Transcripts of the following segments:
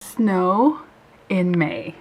Snow in May.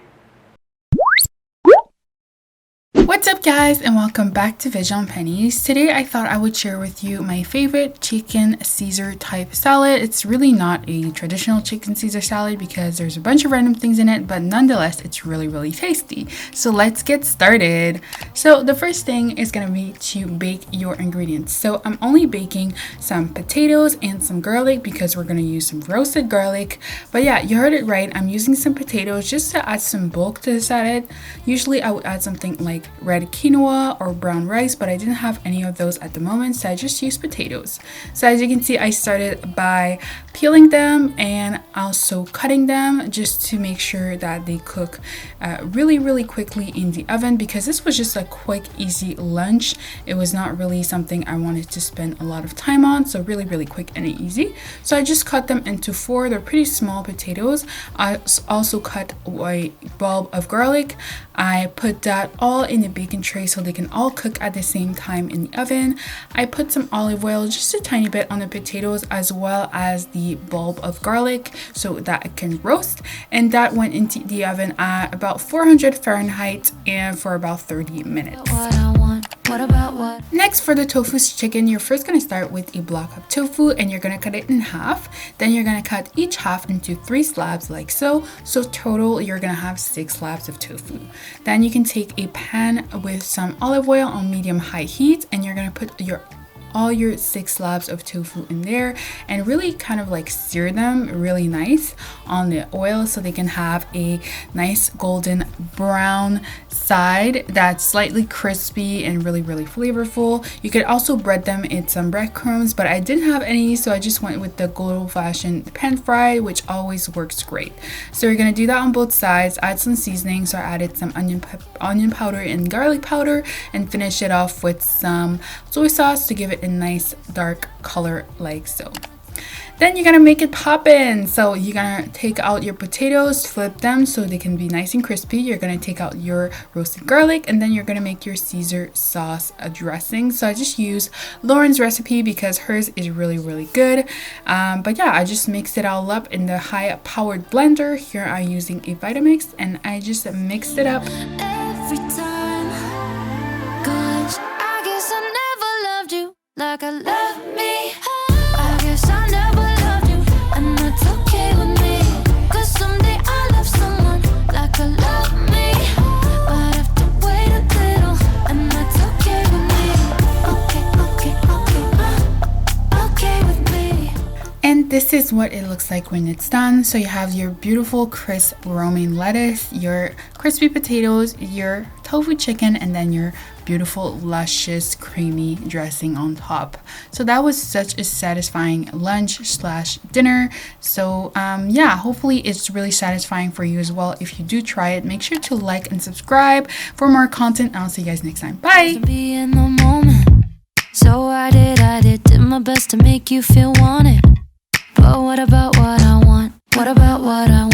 What's up guys, and welcome back to Veg on Pennies. Today I thought I would share with you my favorite chicken Caesar type salad. It's really not a traditional chicken Caesar salad because there's a bunch of random things in it, but nonetheless it's really tasty. So let's get started. So the first thing is going to be to bake your ingredients. So I'm only baking some potatoes and some garlic because we're going to use some roasted garlic. But yeah, you heard it right, I'm using some potatoes just to add some bulk to the salad. Usually I would add something like red quinoa or brown rice, but I didn't have any of those at the moment, so I just used potatoes. So as you can see, I started by peeling them and also cutting them just to make sure that they cook really quickly in the oven, because this was just a quick easy lunch. It was not really something I wanted to spend a lot of time on, so really quick and easy. So I just cut them into 4. They're pretty small potatoes. I also cut a bulb of garlic. I put that all in the baking tray so they can all cook at the same time in the oven. I put some olive oil, just a tiny bit, on the potatoes as well as the bulb of garlic so that it can roast, and that went into the oven at about 400 Fahrenheit and for about 30 minutes. Next, for the tofu chicken, you're first going to start with a block of tofu and you're going to cut it in half. Then you're going to cut each half into 3 slabs like so. So total you're going to have 6 slabs of tofu. Then you can take a pan with some olive oil on medium-high heat and you're going to put all your 6 slabs of tofu in there and really kind of like sear them really nice on the oil so they can have a nice golden brown side that's slightly crispy and really flavorful. You could also bread them in some breadcrumbs, but I didn't have any, so I just went with the good old-fashioned pan fry, which always works great. So you're gonna do that on both sides. Add some seasoning, so I added some onion powder and garlic powder, and finish it off with some soy sauce to give it a nice dark color like so. Then you're gonna make it poppin'. So you're gonna take out your potatoes, flip them so they can be nice and crispy. You're gonna take out your roasted garlic, and then you're gonna make your Caesar sauce dressing. So I just use Lauren's recipe because hers is really good. But yeah, I just mixed it all up in the high-powered blender. Here I'm using a Vitamix, and I just mixed it up. Every time, 'cause I guess I never loved you like I love me. I guess I never loved you, and that's okay with me. 'Cause someday I love someone like I love me, but I have to wait a little, and that's okay with me. Okay with me. And this is what it looks like when it's done. So you have your beautiful crisp romaine lettuce, your crispy potatoes, your tofu chicken, and then your beautiful luscious creamy dressing on top. So that was such a satisfying lunch/dinner. So yeah, hopefully it's really satisfying for you as well. If you do try it, make sure to like and subscribe for more content. I'll see you guys next time. Bye. Be in the moment. So I did my best to make you feel wanted. But what about what I want? What about what I want?